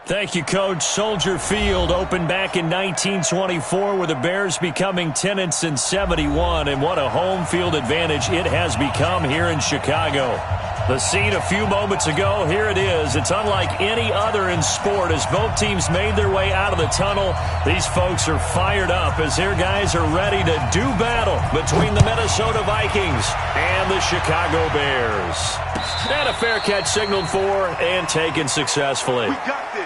Thank you, Coach. Soldier Field opened back in 1924 with the Bears becoming tenants in 71, and what a home field advantage it has become here in Chicago. The scene a few moments ago, here it is. It's unlike any other in sport as both teams made their way out of the tunnel. These folks are fired up as their guys are ready to do battle between the Minnesota Vikings and the Chicago Bears. And a fair catch signaled for and taken successfully. We got this.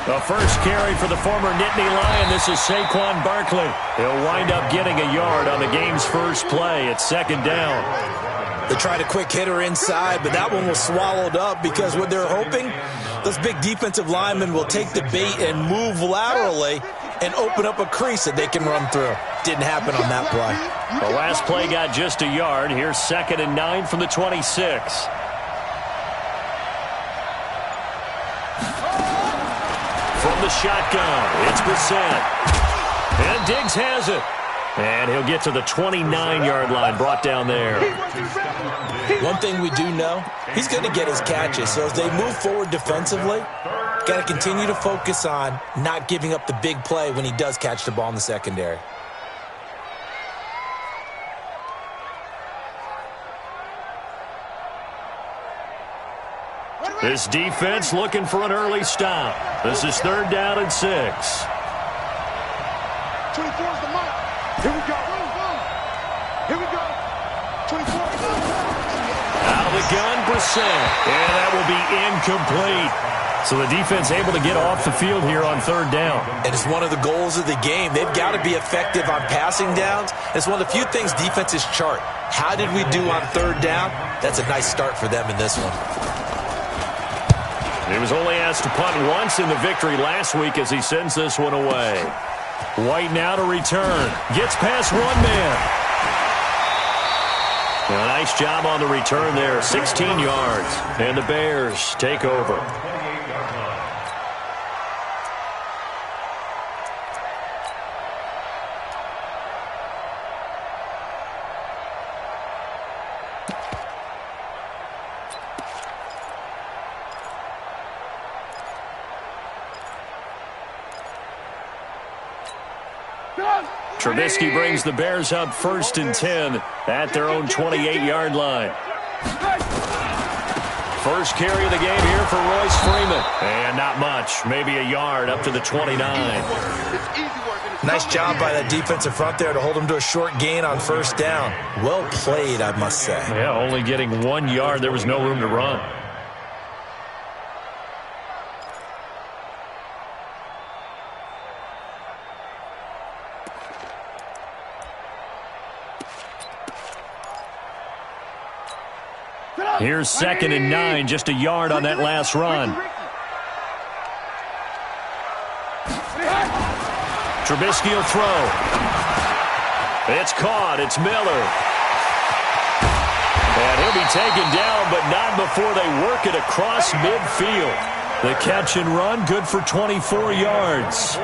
The first carry for the former Nittany Lion. This is Saquon Barkley. He'll wind up getting a yard on the game's first play. It's second down. They tried a quick hitter inside, but that one was swallowed up because what they're hoping, those big defensive linemen will take the bait and move laterally and open up a crease that they can run through. Didn't happen on that play. The last play got just a yard. Here's 2nd and 9 from the 26. From the shotgun, it's Brissett. And Diggs has it. And he'll get to the 29-yard line, brought down there. One thing we do know, he's going to get his catches. So as they move forward defensively, got to continue to focus on not giving up the big play when he does catch the ball in the secondary. This defense looking for an early stop. This is 3rd down and 6. 24 is the mark. Here we go. Here we go. 24. Out of the gun, Brissett. And that will be incomplete. So the defense able to get off the field here on 3rd down. And it's one of the goals of the game. They've got to be effective on passing downs. It's one of the few things defenses chart. How did we do on 3rd down? That's a nice start for them in this one. He was only asked to punt once in the victory last week as he sends this one away. White now to return. Gets past one man. A nice job on the return there. 16 yards. And the Bears take over. Trubisky brings the Bears up 1st and 10 at their own 28-yard line. First carry of the game here for Royce Freeman. And not much, maybe a yard up to the 29. Nice job by that defensive front there to hold him to a short gain on 1st down. Well played, I must say. Yeah, only getting 1 yard. There was no room to run. Here's 2nd and 9, just a yard on that last run. Trubisky will throw. It's caught. It's Miller. And he'll be taken down, but not before they work it across midfield. The catch and run, good for 24 yards.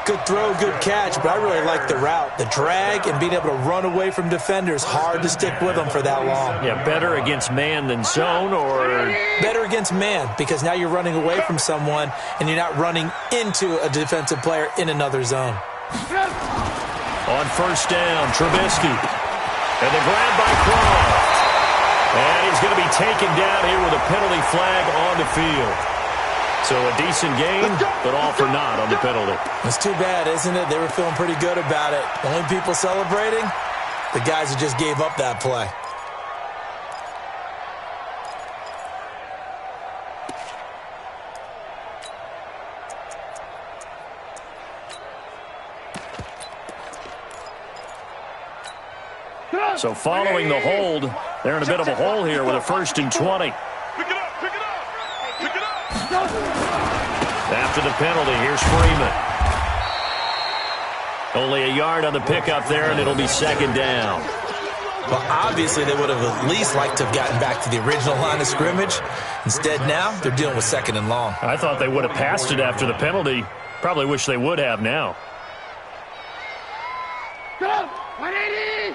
Good throw, good catch, but I really like the route. The drag and being able to run away from defenders, hard to stick with them for that long. Yeah, better against man than zone, or? Better against man, because now you're running away from someone and you're not running into a defensive player in another zone. On 1st down, Trubisky. And the grab by Croft. And he's going to be taken down here with a penalty flag on the field. So a decent game, but all for naught on the penalty. It's too bad, isn't it? They were feeling pretty good about it. The only people celebrating, the guys who just gave up that play. So following the hold, they're in a bit of a hole here with a 1st and 20. Pick it up, pick it up, pick it up. after the penalty. Here's Freeman. Only a yard on the pickup there, and it'll be second down. Well, obviously, they would have at least liked to have gotten back to the original line of scrimmage. Instead, now, they're dealing with second and long. I thought they would have passed it after the penalty. Probably wish they would have now. Go! 180!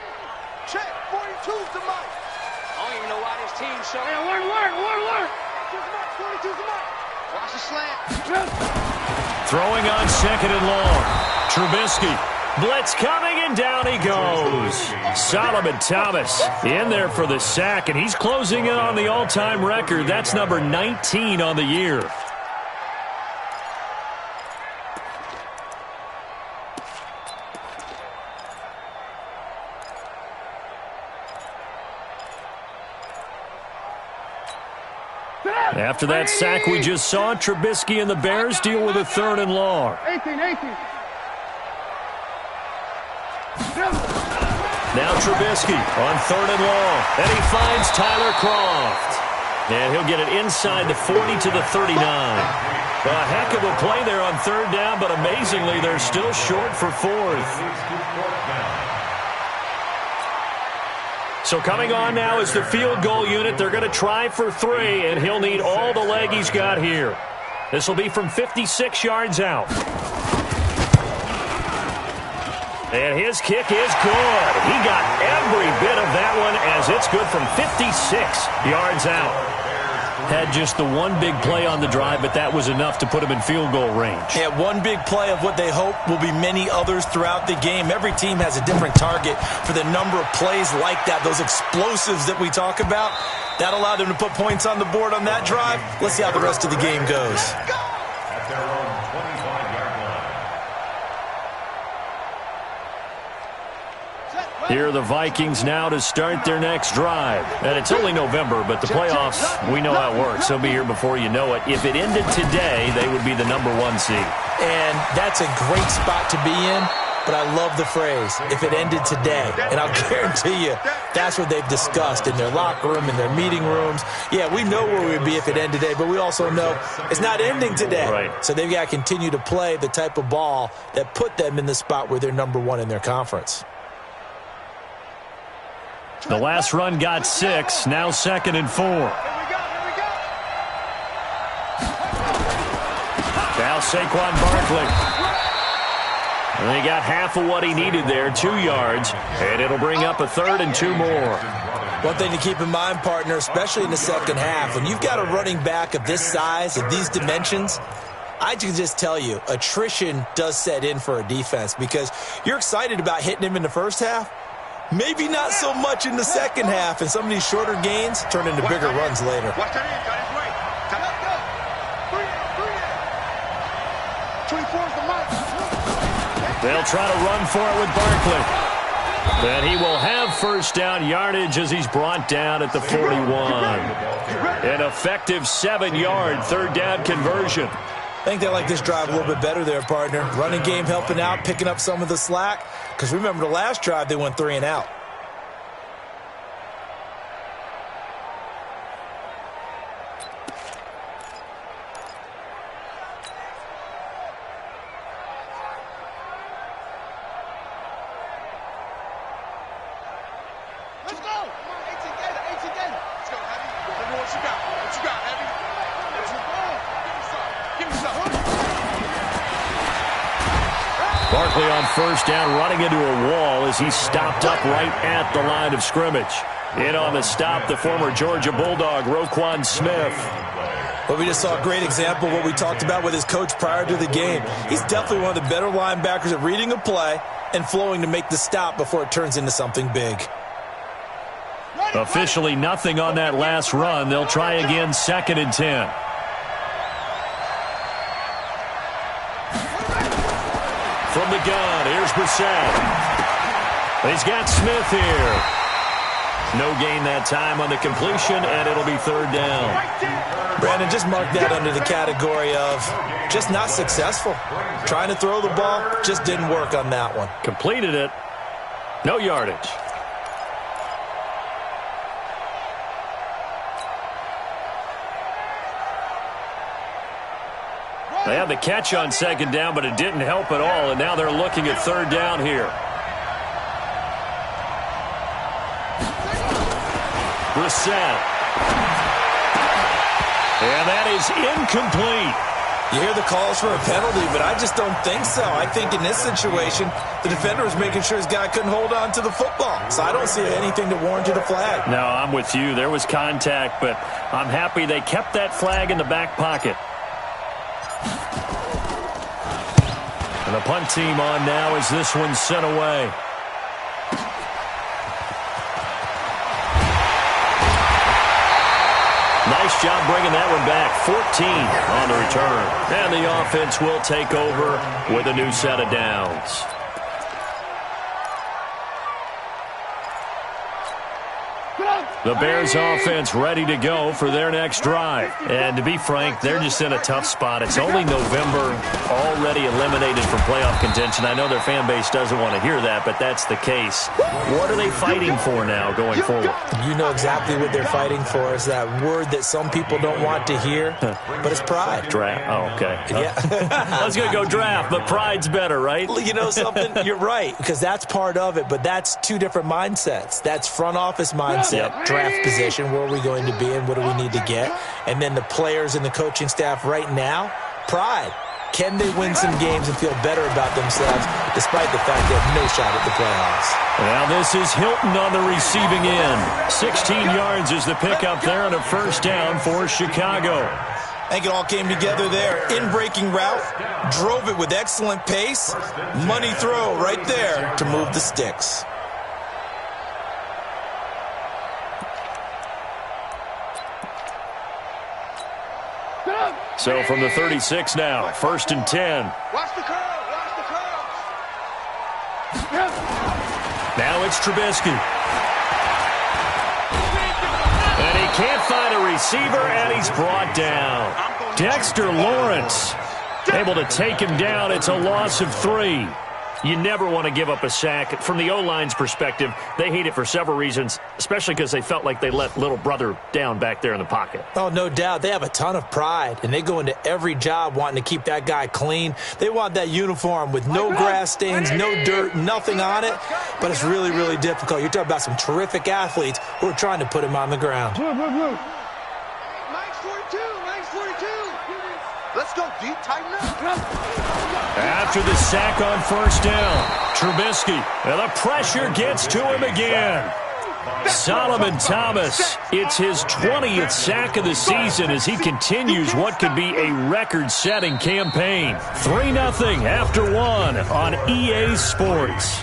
Check! 42's the mark! I don't even know why this team showed. Hey, work! 42's the mark! Watch the slant. Throwing on second and long. Trubisky. Blitz coming, and down he goes. Solomon Thomas in there for the sack, and he's closing in on the all-time record. That's number 19 on the year. After that sack we just saw, Trubisky and the Bears deal with a third and long. 18. Now Trubisky on third and long. And he finds Tyler Kroft. And he'll get it inside the 40 to the 39. A heck of a play there on third down, but amazingly, they're still short for fourth. So coming on now is the field goal unit. They're going to try for 3, and he'll need all the leg he's got here. This will be from 56 yards out. And his kick is good. He got every bit of that one as it's good from 56 yards out. Had just the one big play on the drive, but that was enough to put him in field goal range. Yeah, one big play of what they hope will be many others throughout the game. Every team has a different target for the number of plays like that, those explosives that we talk about. That allowed them to put points on the board on that drive. Let's see how the rest of the game goes. Here are the Vikings now to start their next drive. And it's only November, but the playoffs, we know how it works. They'll be here before you know it. If it ended today, they would be the number 1 seed. And that's a great spot to be in, but I love the phrase, if it ended today. And I'll guarantee you, that's what they've discussed in their locker room, in their meeting rooms. Yeah, we know where we'd be if it ended today, but we also know it's not ending today. Right. So they've got to continue to play the type of ball that put them in the spot where they're number 1 in their conference. The last run got 6, now 2nd and 4. Now Saquon Barkley. And he got half of what he needed there, 2 yards, and it'll bring up a 3rd and 2 more. One thing to keep in mind, partner, especially in the second half, when you've got a running back of this size, of these dimensions, I can just tell you, attrition does set in for a defense because you're excited about hitting him in the first half. Maybe not so much in the second half, and some of these shorter gains turn into bigger runs later. Watch that in, got his way. Three in. 24 is the mark. They'll try to run for it with Barkley. Then he will have first down yardage as he's brought down at the 41. An effective 7-yard third down conversion. I think they like this drive a little bit better there, partner. Running game helping out, picking up some of the slack. Because remember the last drive, they went 3 and out. Let's go. Come on, 18 gainer. Let's go, Heavy. Let me know what you got. What you got, Heavy? Let's go. Give me some. Barkley on first down, running into a wall as he stopped up right at the line of scrimmage. In on the stop, the former Georgia Bulldog, Roquan Smith. But we just saw a great example of what we talked about with his coach prior to the game. He's definitely one of the better linebackers at reading a play and flowing to make the stop before it turns into something big. Officially nothing on that last run. They'll try again, 2nd and 10. From the gun, here's Brissett. He's got Smith here. No gain that time on the completion, and it'll be 3rd down. Brandon, just mark that under the category of just not successful. Trying to throw the ball, just didn't work on that one. Completed it. No yardage. They had the catch on second down, but it didn't help at all, and now they're looking at third down here. Brissett. And that is incomplete. You hear the calls for a penalty, but I just don't think so. I think in this situation, the defender was making sure his guy couldn't hold on to the football. So I don't see anything to warrant a flag. No, I'm with you. There was contact, but I'm happy they kept that flag in the back pocket. And the punt team on now as this one's sent away. Nice job bringing that one back. 14 on the return. And the offense will take over with a new set of downs. The Bears offense ready to go for their next drive. And to be frank, they're just in a tough spot. It's only November, already eliminated from playoff contention. I know their fan base doesn't want to hear that, but that's the case. What are they fighting for now going forward? You know exactly what they're fighting for. Is that word that some people don't want to hear, but it's pride. Draft. Oh, okay. Yeah. I was going to go draft, but pride's better, right? You know something? You're right, because that's part of it, but that's two different mindsets. That's front office mindset, draft position, where are we going to be and what do we need to get? And then the players and the coaching staff right now, pride. Can they win some games and feel better about themselves despite the fact they have no shot at the playoffs? Well, this is Hilton on the receiving end. 16 yards is the pickup there on a first down for Chicago. I think it all came together there. In-breaking route, drove it with excellent pace. Money throw right there to move the sticks. So from the 36 now, 1st and 10. Watch the curl. Watch the curl. Now it's Trubisky. And he can't find a receiver, and he's brought down. Dexter Lawrence able to take him down. It's a loss of 3. You never want to give up a sack. From the O-line's perspective, they hate it for several reasons, especially because they felt like they let little brother down back there in the pocket. Oh, no doubt. They have a ton of pride, and they go into every job wanting to keep that guy clean. They want that uniform with no grass stains, no dirt, nothing on it, but it's really, really difficult. You're talking about some terrific athletes who are trying to put him on the ground. Mike's 42. Let's go deep, tighten up. After the sack on first down, Trubisky, and the pressure gets to him again. Solomon Thomas, it's his 20th sack of the season as he continues what could be a record-setting campaign. 3-0 after 1 on EA Sports.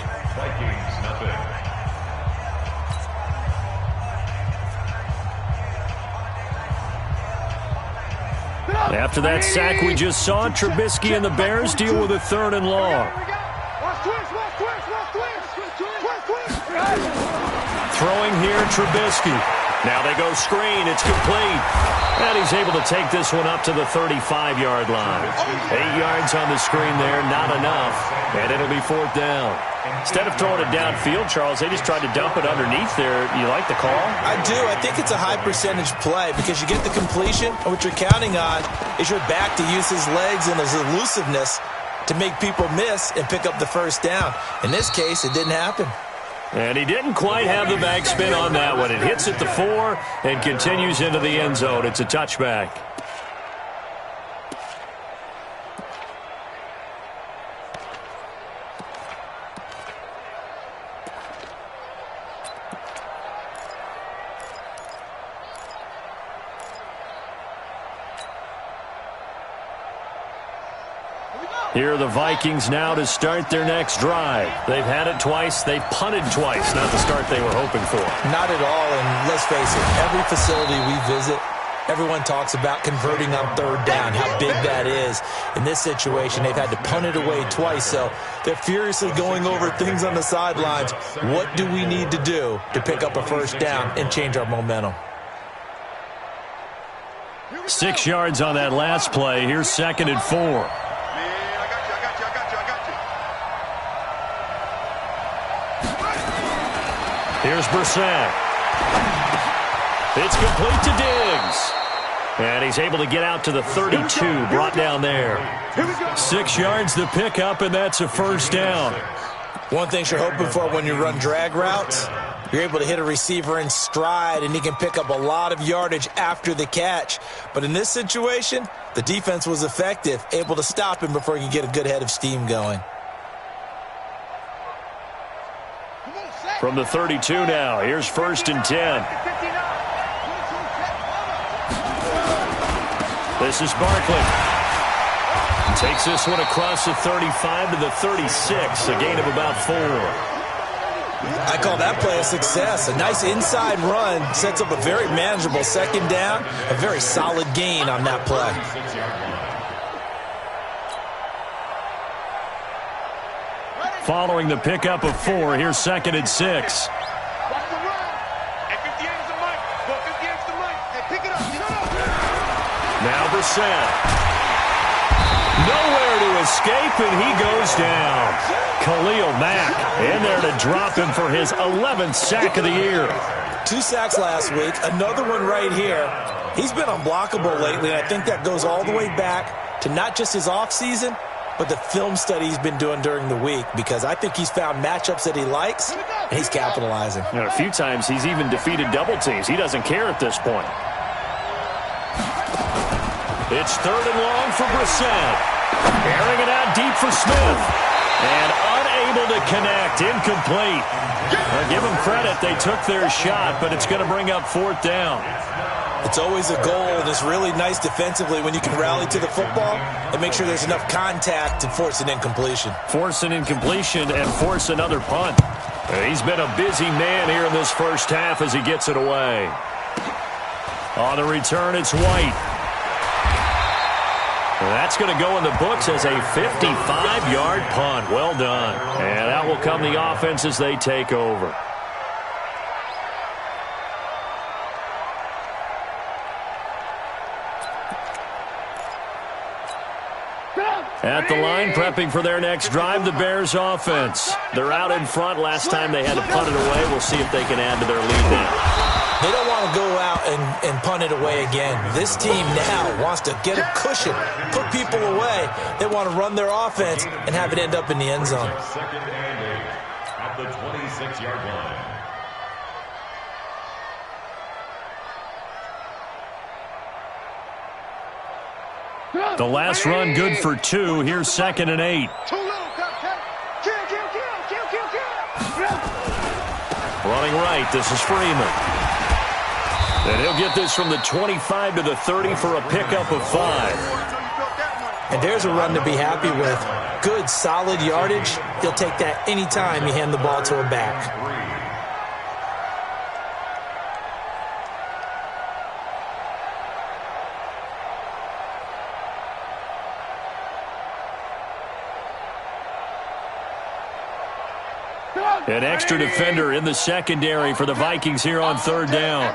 After that sack we just saw, Trubisky and the Bears deal with a 3rd and long. Throwing here, Trubisky. Now they go screen. It's complete. And he's able to take this one up to the 35-yard line. 8 yards on the screen there, not enough. And it'll be 4th down. Instead of throwing it downfield, Charles, they just tried to dump it underneath there. You like the call? I do. I think it's a high-percentage play because you get the completion, and what you're counting on is your back to use his legs and his elusiveness to make people miss and pick up the first down. In this case, it didn't happen. And he didn't quite have the backspin on that one. It hits at the 4 and continues into the end zone. It's a touchback. Here are the Vikings now to start their next drive. They've had it twice. They've punted twice. Not the start they were hoping for. Not at all, and let's face it, every facility we visit, everyone talks about converting on 3rd down, how big that is. In this situation, they've had to punt it away twice, so they're furiously going over things on the sidelines. What do we need to do to pick up a first down and change our momentum? 6 yards on that last play. Here's 2nd and 4. Here's Brissett. It's complete to Diggs. And he's able to get out to the 32, brought down there. 6 yards the pickup, and that's a first down. One thing you're hoping for when you run drag routes, you're able to hit a receiver in stride, and he can pick up a lot of yardage after the catch. But in this situation, the defense was effective, able to stop him before he could get a good head of steam going. From the 32 now, here's 1st and 10. This is Barkley. Takes this one across the 35 to the 36, a gain of about 4. I call that play a success. A nice inside run sets up a very manageable second down, a very solid gain on that play. Following the pickup of 4, here's 2nd and 6. Now Brissett. Nowhere to escape, and he goes down. Khalil Mack in there to drop him for his 11th sack of the year. 2 sacks last week, another one right here. He's been unblockable lately, and I think that goes all the way back to not just his offseason, but the film study he's been doing during the week, because I think he's found matchups that he likes, and he's capitalizing. A few times he's even defeated double teams. He doesn't care at this point. It's 3rd and long for Brissett. Airing it out deep for Smith. And unable to connect. Incomplete. Give them credit. They took their shot, but it's going to bring up 4th down. It's always a goal, and it's really nice defensively when you can rally to the football and make sure there's enough contact to force an incompletion. Force an incompletion and force another punt. He's been a busy man here in this first half as he gets it away. On the return, it's White. That's going to go in the books as a 55-yard punt. Well done. And that will come the offense as they take over. At the line, prepping for their next drive, the Bears offense. They're out in front. Last time they had to punt it away. We'll see if they can add to their lead now. They don't want to go out and punt it away again. This team now wants to get a cushion, put people away. They want to run their offense and have it end up in the end zone. Second and 8 at the 26-yard line. The last run good for 2. Here's 2nd and 8. Running right, this is Freeman. And he'll get this from the 25 to the 30 for a pickup of 5. And there's a run to be happy with. Good, solid yardage. He'll take that anytime you hand the ball to a back. An extra defender in the secondary for the Vikings here on 3rd down.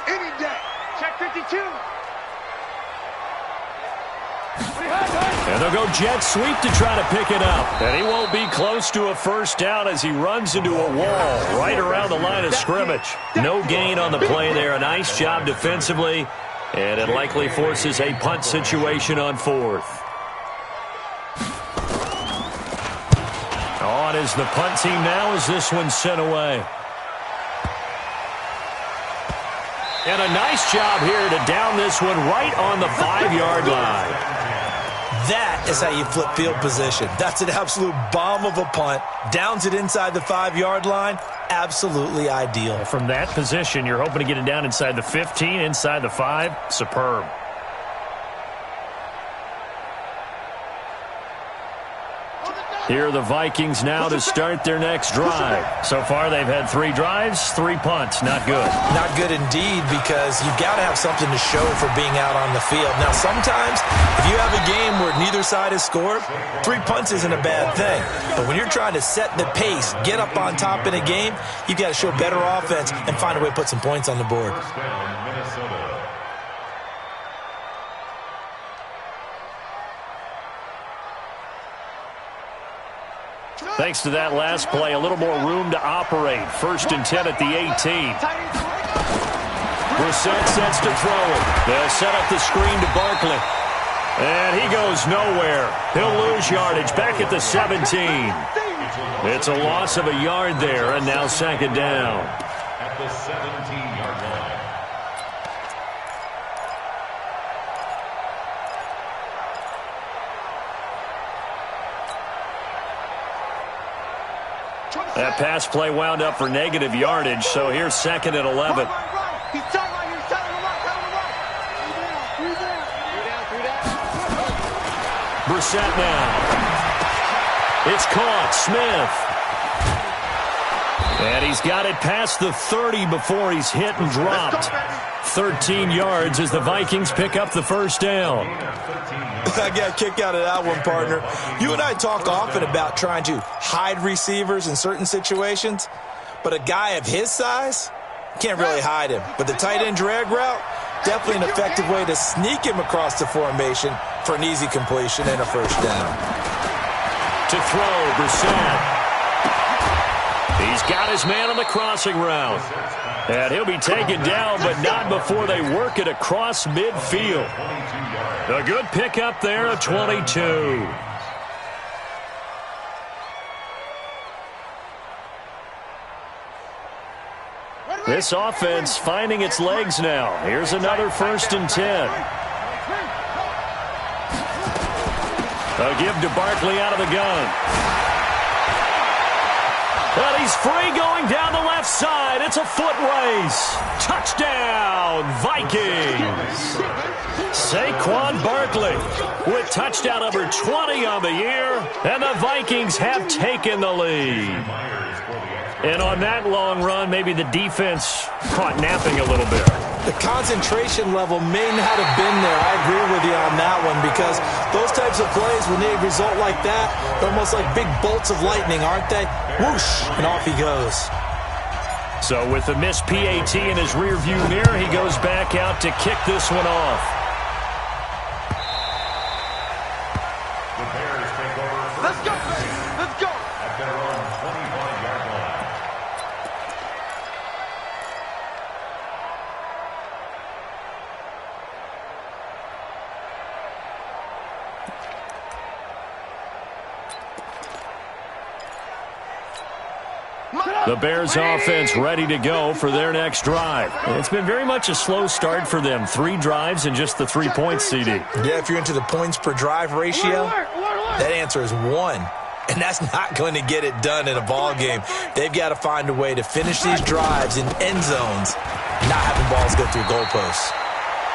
Any day. Check 52. And they'll go jet sweep to try to pick it up. And he won't be close to a first down as he runs into a wall right around the line of scrimmage. No gain on the play there. A nice job defensively. And it likely forces a punt situation on 4th. On is the punt team now as this one's sent away. And a nice job here to down this one right on the 5-yard line. That is how you flip field position. That's an absolute bomb of a punt. Downs it inside the 5-yard line. Absolutely ideal. From that position, you're hoping to get it down inside the 15, inside the 5. Superb. Here are the Vikings now to start their next drive. So far, they've had 3 drives, 3 punts. Not good. Not good indeed, because you've got to have something to show for being out on the field. Now, sometimes, if you have a game where neither side has scored, 3 punts isn't a bad thing. But when you're trying to set the pace, get up on top in a game, you've got to show better offense and find a way to put some points on the board. Thanks to that last play, a little more room to operate. 1st and 10 at the 18. Brissett sets to throw it. They'll set up the screen to Barkley. And he goes nowhere. He'll lose yardage back at the 17. It's a loss of a yard there, and now second down. At the 17-yard line. That pass play wound up for negative yardage, so here's second and 11. He's tight right here. He's tight on the right. Tight on the right. Three down. Brissett now. It's caught. Smith. And he's got it past the 30 before he's hit and dropped. 13 yards as the Vikings pick up the first down. I got a kick out of that one, partner. You and I talk often about trying to hide receivers in certain situations, but a guy of his size can't really hide him. But the tight end drag route, definitely an effective way to sneak him across the formation for an easy completion and a first down. To throw, Brissett. He's got his man on the crossing route. And he'll be taken down, but not before they work it across midfield. A good pickup there of 22. This offense finding its legs now. Here's another 1st and 10. A give to Barkley out of the gun. Well, he's free going down the left side. It's a foot race. Touchdown, Vikings. Saquon Barkley with touchdown number 20 on the year, and the Vikings have taken the lead. And on that long run, maybe the defense caught napping a little bit. The concentration level may not have been there. I agree with you on that one, because those types of plays, when they result like that, they're almost like big bolts of lightning, aren't they? Whoosh, and off he goes. So with the missed PAT in his rearview mirror, he goes back out to kick this one off. The Bears take over. Let's go, baby. Let's go. At their own 25-yard line. The Bears offense ready to go for their next drive. It's been very much a slow start for them. 3 drives and just the 3 points, CD. Yeah, if you're into the points per drive ratio, that answer is 1. And that's not going to get it done in a ball game. They've got to find a way to finish these drives in end zones, not having balls go through goalposts.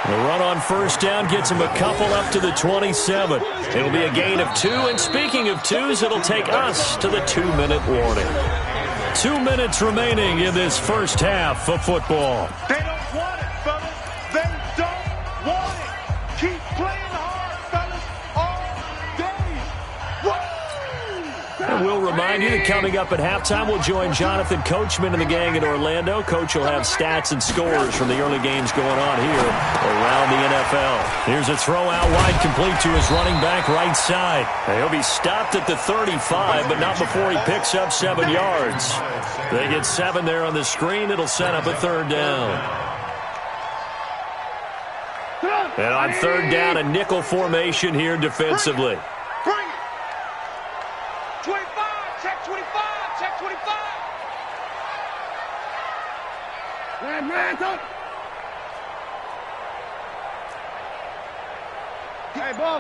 The run on first down gets him a couple up to the 27. It'll be a gain of 2, and speaking of 2s, it'll take us to the 2-minute warning. 2 minutes remaining in this first half of football. They don't want it, fellas. They don't want it. Keep playing hard, fellas, all day. Woo! And we'll remind you that coming up at halftime, we'll join Jonathan Coachman and the gang in Orlando. Coach will have stats and scores from the early games going on here around the NFL. Here's a throw out wide, complete to his running back right side. He'll be stopped at the 35, but not before he picks up 7 yards. They get 7 there on the screen. It'll set up a 3rd down. And on 3rd down, a nickel formation here defensively. Bring it. 25, check 25, check 25. Man, don't. Hey, ball.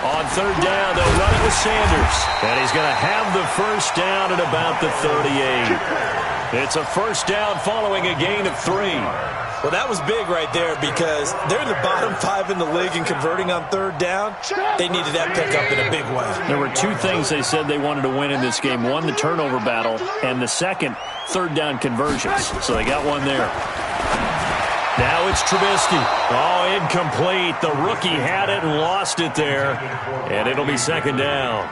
On 3rd down, they'll run it with Sanders. And he's going to have the first down at about the 38. It's a first down following a gain of 3. Well, that was big right there, because they're in the bottom 5 in the league in converting on 3rd down. They needed that pickup in a big way. There were 2 things they said they wanted to win in this game. One, the turnover battle, and the second, 3rd down conversions. So they got one there. Now it's Trubisky. Oh, incomplete. The rookie had it and lost it there. And it'll be 2nd down.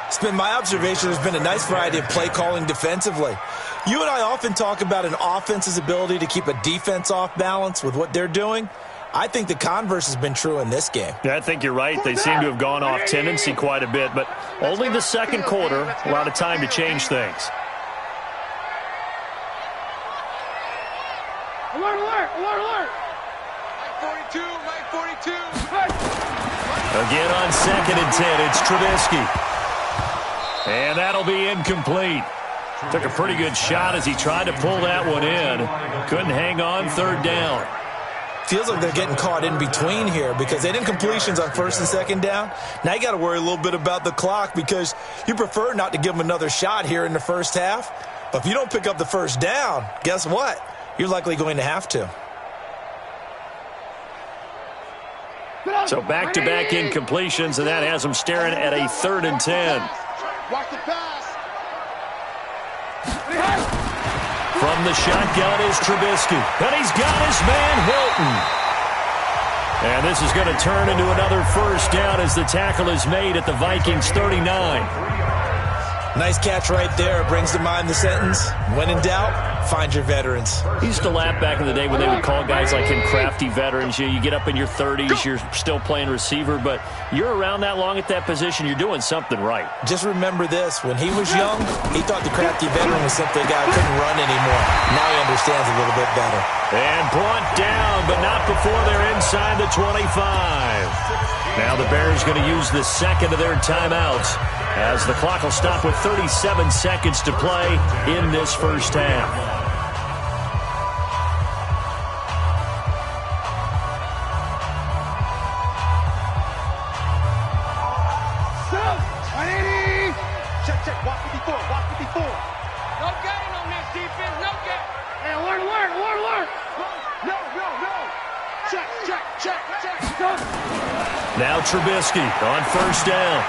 It's been my observation there's been a nice variety of play calling defensively. You and I often talk about an offense's ability to keep a defense off balance with what they're doing. I think the converse has been true in this game. Yeah, I think you're right. They seem to have gone off tendency quite a bit, but only the second quarter, a lot of time to change things. Again on 2nd and 10, it's Trubisky. And that'll be incomplete. Took a pretty good shot as he tried to pull that one in. Couldn't hang on, 3rd down. Feels like they're getting caught in between here because they didn't completions on 1st and 2nd down. Now you got to worry a little bit about the clock because you prefer not to give them another shot here in the first half. But if you don't pick up the 1st down, guess what? You're likely going to have to. So back-to-back incompletions, and that has them staring at a 3rd and 10. Watch the pass. From the shotgun is Trubisky. And he's got his man Hilton. And this is going to turn into another 1st down as the tackle is made at the Vikings 39. Nice catch right there. Brings to mind the sentence, when in doubt, find your veterans. He used to laugh back in the day when they would call guys like him crafty veterans. You get up in your 30s, you're still playing receiver, but you're around that long at that position, you're doing something right. Just remember this. When he was young, he thought the crafty veteran was simply a guy who couldn't run anymore. Now he understands a little bit better. And brought down, but not before they're inside the 25. Now the Bears going to use the 2nd of their timeouts as the clock will stop with 37 seconds to play in this first half. Check. Walk 54. No gain on this defense. No gain. Hey, alert. No. Check. Now Trubisky on 1st down.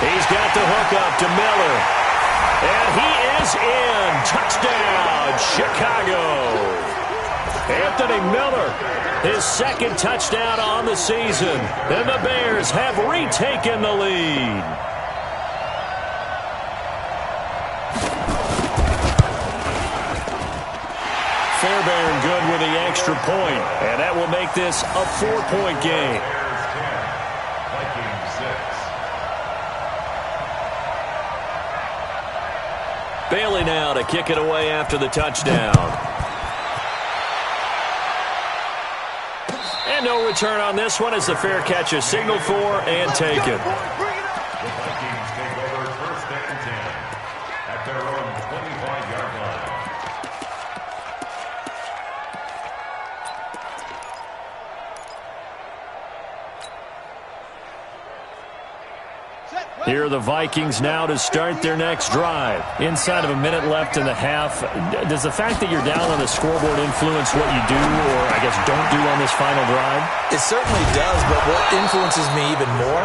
He's got the hook up to Miller. And he is in. Touchdown, Chicago. Anthony Miller, his 2nd touchdown on the season. And the Bears have retaken the lead. Fairbairn good with the extra point. And that will make this a 4-point game. Bailey now to kick it away after the touchdown. And no return on this one as the fair catch is signaled for and taken. The Vikings take over 1st and 10 at their own 25-yard line. Here are the Vikings now to start their next drive. Inside of a minute left in the half, does the fact that you're down on the scoreboard influence what you do or, I guess, don't do on this final drive? It certainly does, but what influences me even more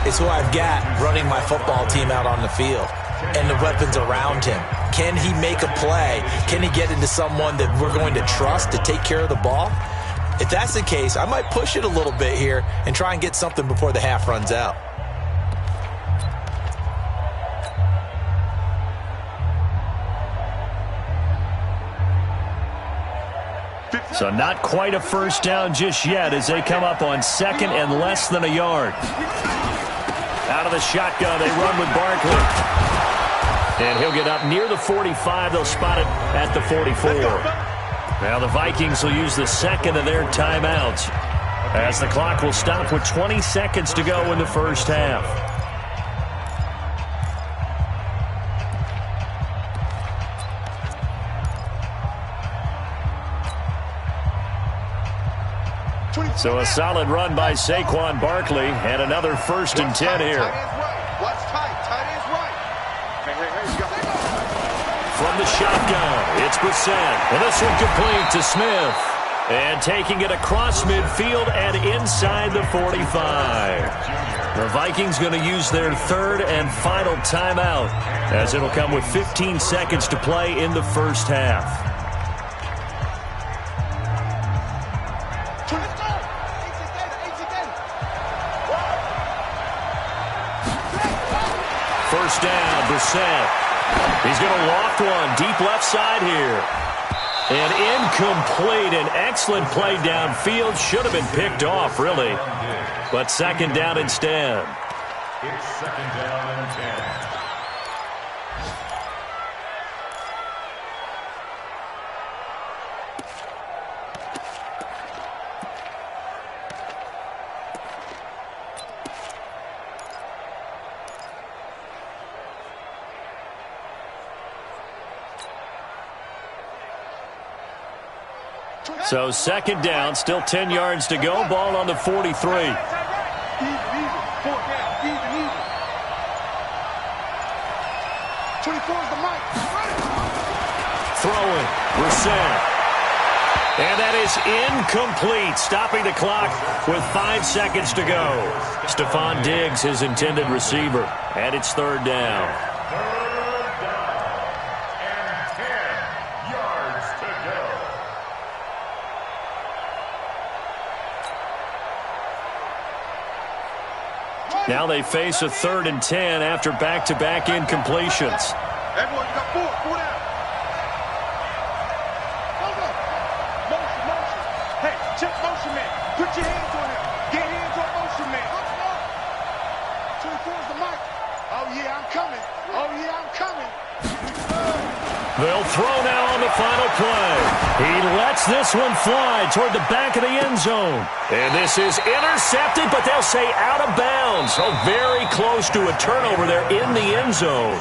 is who I've got running my football team out on the field and the weapons around him. Can he make a play? Can he get into someone that we're going to trust to take care of the ball? If that's the case, I might push it a little bit here and try and get something before the half runs out. So not quite a 1st down just yet as they come up on 2nd and less than a yard. Out of the shotgun, they run with Barkley. And he'll get up near the 45. They'll spot it at the 44. Now the Vikings will use the 2nd of their timeouts as the clock will stop with 20 seconds to go in the first half. So a solid run by Saquon Barkley and another 1st and 10 here. Watch tight ends right. From the shotgun, it's Brissett. And this one complete to Smith. And taking it across midfield and inside the 45. The Vikings going to use their 3rd and final timeout as it'll come with 15 seconds to play in the first half. First down, Brissett. He's going to loft one deep left side here. And incomplete. An excellent play downfield. Should have been picked off, really. But 2nd down instead. It's 2nd down and 10. So second down, still 10 yards to go. Ball on the 43. Easy. 4 down. Easy. 24 is the mic. Throwing. Brissett. And that is incomplete, stopping the clock with 5 seconds to go. Stephon Diggs, his intended receiver, and it's third down. Third down and 10 yards to go. Now they face a 3rd and 10 after back-to-back incompletions. Everyone, you got 4 down. Hey, check motion man. Put your hands on him. Get hands on motion man. 24 is the mic. Oh, yeah, I'm coming. They'll throw now on the final play. He lets this one fly toward the back of the end zone. And this is intercepted, but they'll say out of bounds. So very close to a turnover there in the end zone.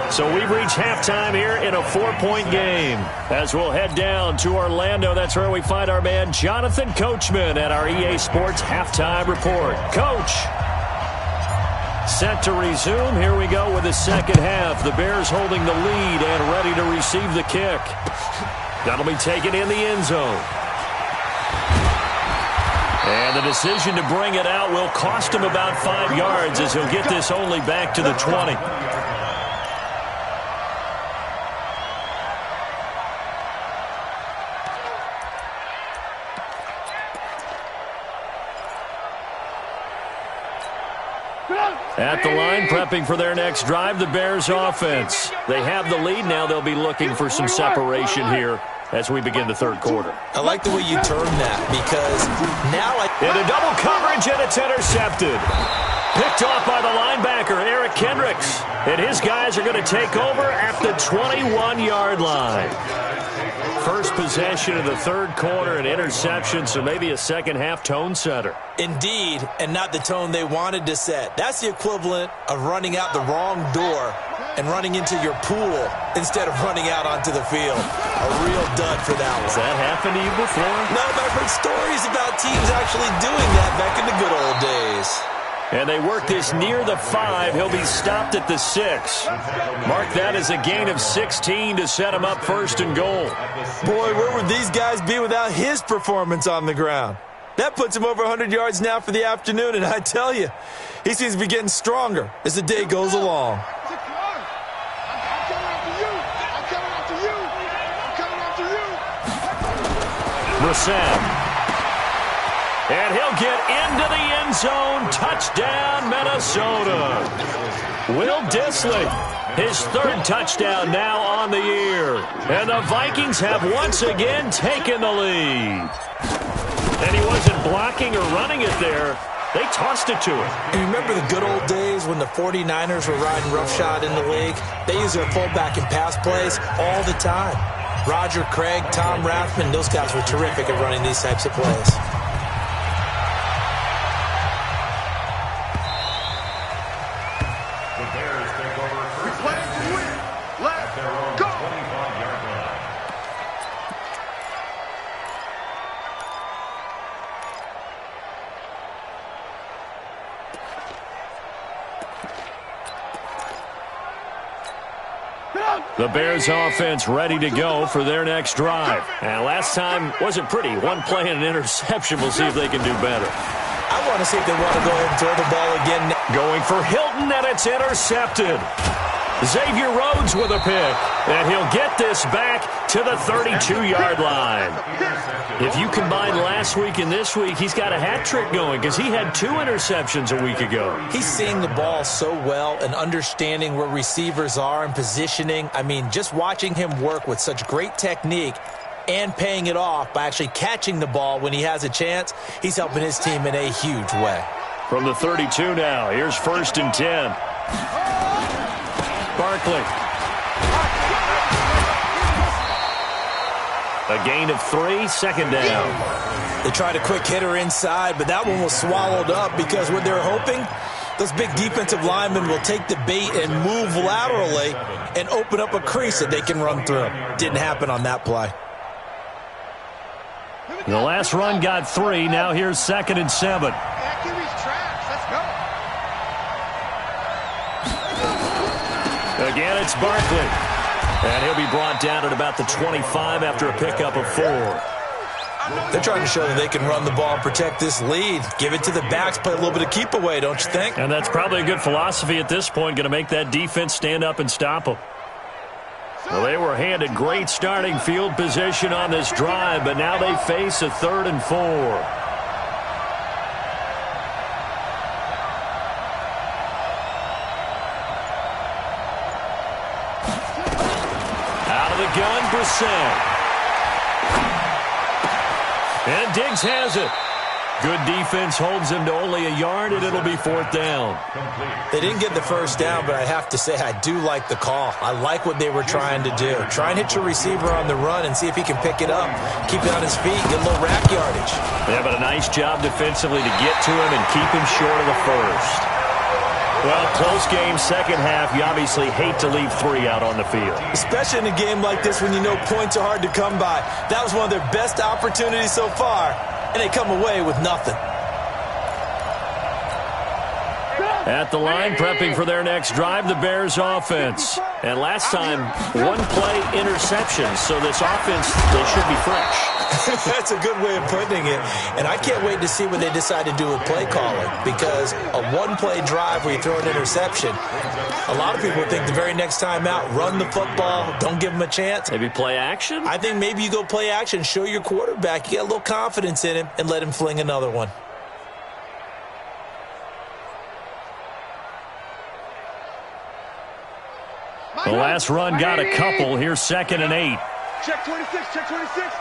So we've reached halftime here in a 4-point game. As we'll head down to Orlando, that's where we find our man Jonathan Coachman at our EA Sports Halftime Report. Coach. Set to resume. Here we go with the second half. The Bears holding the lead and ready to receive the kick. That'll be taken in the end zone. And the decision to bring it out will cost him about 5 yards as he'll get this only back to the 20. At the line, prepping for their next drive, the Bears offense. They have the lead now. They'll be looking for some separation here as we begin the third quarter. I like the way you term that because now into double coverage, and it's intercepted. Picked off by the linebacker, Eric Kendricks. And his guys are going to take over at the 21-yard line. First possession of the third quarter, an interception, so maybe a second-half tone setter. Indeed, and not the tone they wanted to set. That's the equivalent of running out the wrong door and running into your pool instead of running out onto the field. A real dud for that one. Has that happened to you before? No, but I've heard stories about teams actually doing that back in the good old days. And they work this near the 5. He'll be stopped at the 6. Mark that as a gain of 16 to set him up first and goal. Boy, where would these guys be without his performance on the ground? That puts him over 100 yards now for the afternoon, and I tell you, he seems to be getting stronger as the day goes along. Brissett. And he'll get into the end zone. Touchdown, Minnesota. Will Dissly, his third touchdown now on the year. And the Vikings have once again taken the lead. And he wasn't blocking or running it there. They tossed it to him. And you remember the good old days when the 49ers were riding roughshod in the league? They used their fullback in pass plays all the time. Roger Craig, Tom Rathman, those guys were terrific at running these types of plays. The Bears offense ready to go for their next drive. And last time wasn't pretty. One play and an interception. We'll see if they can do better. I want to see if they want to go ahead and throw the ball again. Going for Hilton, and it's intercepted. Xavier Rhodes with a pick. And he'll get this back to the 32-yard line. If you combine last week and this week, he's got a hat trick going because he had 2 interceptions a week ago. He's seeing the ball so well and understanding where receivers are and positioning. I mean, just watching him work with such great technique and paying it off by actually catching the ball when he has a chance, he's helping his team in a huge way. From the 32 now, here's 1st and 10. Barkley. A gain of 3, second down. They tried a quick hitter inside, but that one was swallowed up because what they're hoping, those big defensive linemen will take the bait and move laterally and open up a crease that they can run through. Didn't happen on that play. The last run got 3. Now here's 2nd and 7. That QB's trash. Let's go. Again, it's Barkley. And he'll be brought down at about the 25 after a pickup of 4. They're trying to show that they can run the ball and protect this lead. Give it to the backs, play a little bit of keep away, don't you think? And that's probably a good philosophy at this point, going to make that defense stand up and stop them. Well, they were handed great starting field position on this drive, but now they face a 3rd and 4. Out of the gun, Brissett. And Diggs has it. Good defense holds him to only a yard, and it'll be 4th down. They didn't get the first down, but I have to say I do like the call. I like what they were trying to do. Try and hit your receiver on the run and see if he can pick it up. Keep it on his feet, get a little rack yardage. Yeah, but a nice job defensively to get to him and keep him short of the first. Well, close game, second half. You obviously hate to leave 3 out on the field. Especially in a game like this when you know points are hard to come by. That was one of their best opportunities so far, and they come away with nothing. At the line, prepping for their next drive, the Bears offense. And last time, 1-play interception, so this offense, they should be fresh. That's a good way of putting it. And I can't wait to see what they decide to do with play calling, because a 1-play drive where you throw an interception, a lot of people think the very next time out, run the football, don't give them a chance. Maybe play action? I think maybe you go play action, show your quarterback, you get a little confidence in him, and let him fling another one. The last run got a couple. Here's 2nd and 8. Check 26, check 26.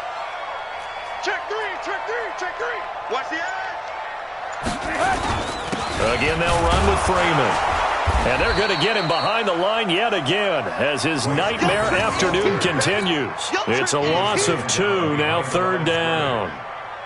Check 3, check 3, check 3. Watch the edge. Again, they'll run with Freeman. And they're going to get him behind the line yet again as his nightmare afternoon continues. It's a loss of 2, now 3rd down.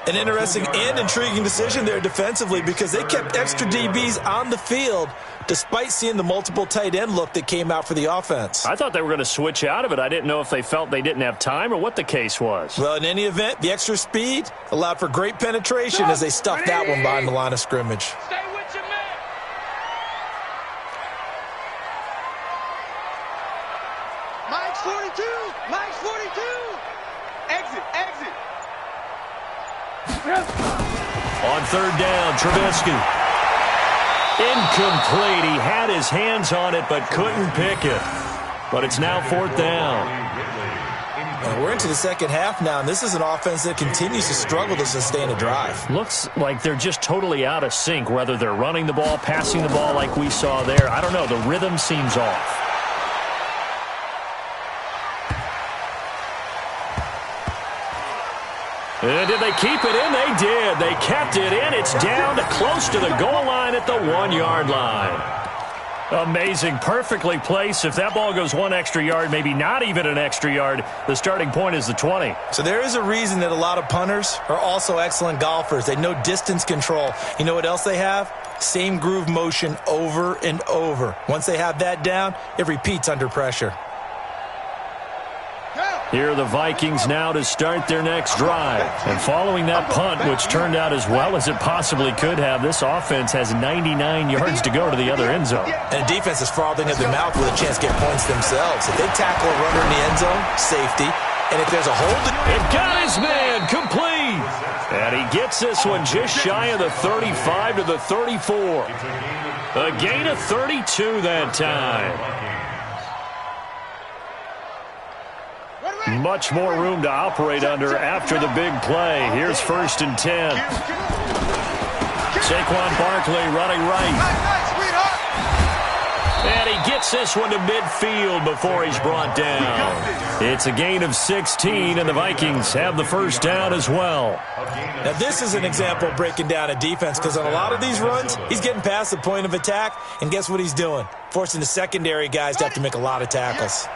An interesting and intriguing decision there defensively, because they kept extra DBs on the field despite seeing the multiple tight end look that came out for the offense. I thought they were going to switch out of it. I didn't know if they felt they didn't have time or what the case was. Well, in any event, the extra speed allowed for great penetration as they stuffed that one behind the line of scrimmage. Stay with your man. Mike's 42. Mike's 42. Exit, exit. On 3rd down, Trubisky. Incomplete. He had his hands on it but couldn't pick it. But it's now 4th down. We're into the second half now, and this is an offense that continues to struggle to sustain a drive. Looks like they're just totally out of sync, whether they're running the ball, passing the ball like we saw there. I don't know. The rhythm seems off. And did they keep it in? They did. They kept it in. It's down to close to the goal line at the 1-yard line. Amazing. Perfectly placed. If that ball goes 1 extra yard, maybe not even an extra yard, the starting point is the 20. So there is a reason that a lot of punters are also excellent golfers. They know distance control. You know what else they have? Same groove motion over and over. Once they have that down, it repeats under pressure. Here are the Vikings now to start their next drive. And following that punt, which turned out as well as it possibly could have, this offense has 99 yards to go to the other end zone. And the defense is frothing at the mouth with a chance to get points themselves. If they tackle a runner in the end zone, safety. And if there's a hold... It got his man, complete. And he gets this one just shy of the 35 to the 34. A gain of 32 that time. Much more room to operate under after the big play. Here's 1st and 10. Saquon Barkley running right. And he gets this one to midfield before he's brought down. It's a gain of 16, and the Vikings have the 1st down as well. Now, this is an example of breaking down a defense, because on a lot of these runs, he's getting past the point of attack, and guess what he's doing? Forcing the secondary guys to have to make a lot of tackles.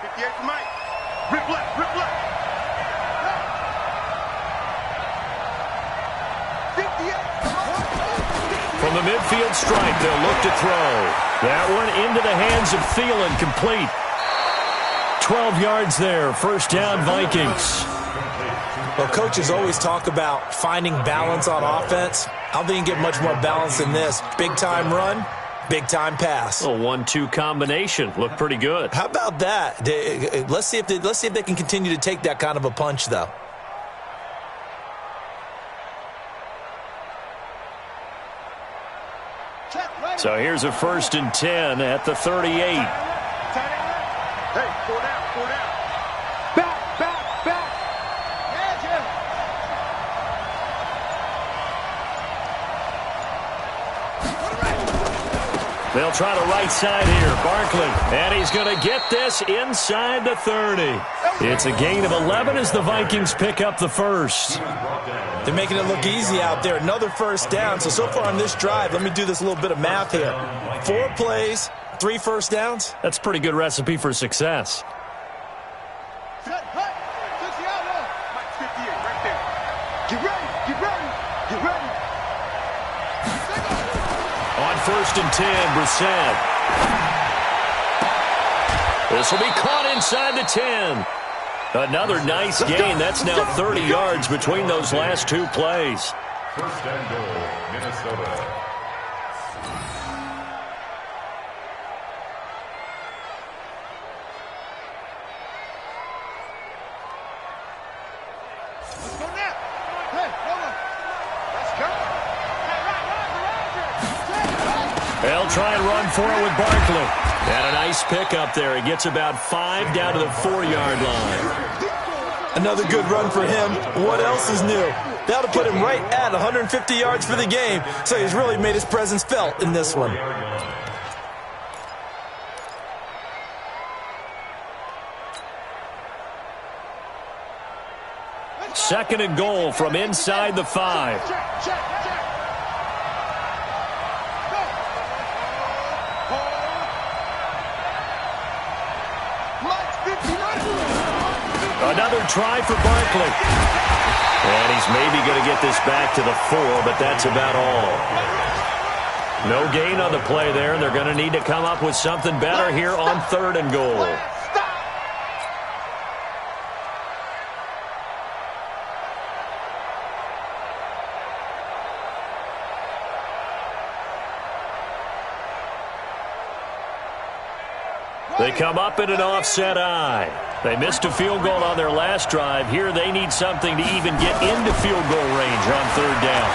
Rip left, rip left. 58. From the midfield stripe, they'll look to throw. That one into the hands of Thielen, complete. 12 yards there, 1st down Vikings. Well, coaches always talk about finding balance on offense. I don't think you can get much more balance than this. Big-time run, big-time pass. A 1-2 combination. Looked pretty good. How about that? Let's see if they can continue to take that kind of a punch, though. So here's a 1st and 10 at the 38. Hey, 4 down. Back. Edge him. They'll try the right side here. Barkley. And he's going to get this inside the 30. It's a gain of 11 as the Vikings pick up the first. They're making it look easy out there. Another 1st down. So far on this drive, let me do this little bit of math here. 4 plays, 3 first downs. That's a pretty good recipe for success. Set, hut. 60 out low. Mike 58 right there. Get ready. On 1st and 10, Brissett. This will be caught inside the 10. Another nice gain. That's now 30 yards between those last 2 plays. 1st and goal, Minnesota. Let's go now. Hey, hold on. Let's go. They'll try and run for it with Barkley. And a nice pick up there. He gets about 5 down to the 4-yard line. Another good run for him. What else is new? That'll put him right at 150 yards for the game. So he's really made his presence felt in this one. Second and goal from inside the 5. Check. Another try for Barkley. And he's maybe going to get this back to the 4, but that's about all. No gain on the play there, and they're going to need to come up with something better here on 3rd and goal. They come up in an offset eye. They missed a field goal on their last drive. Here they need something to even get into field goal range on 3rd down.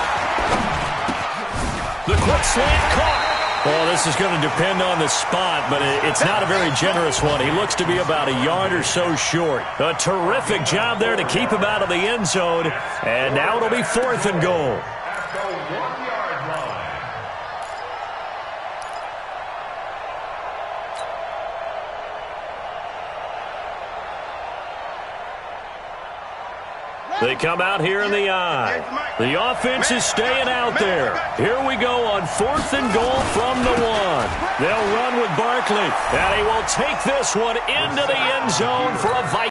The quick slant caught. Oh, this is going to depend on the spot, but it's not a very generous one. He looks to be about a yard or so short. A terrific job there to keep him out of the end zone. And now it'll be 4th and goal. At the 1-yard line. They come out here in the eye. The offense is staying out there. Here we go on 4th and goal from the 1. They'll run with Barkley, and he will take this one into the end zone for a Vikings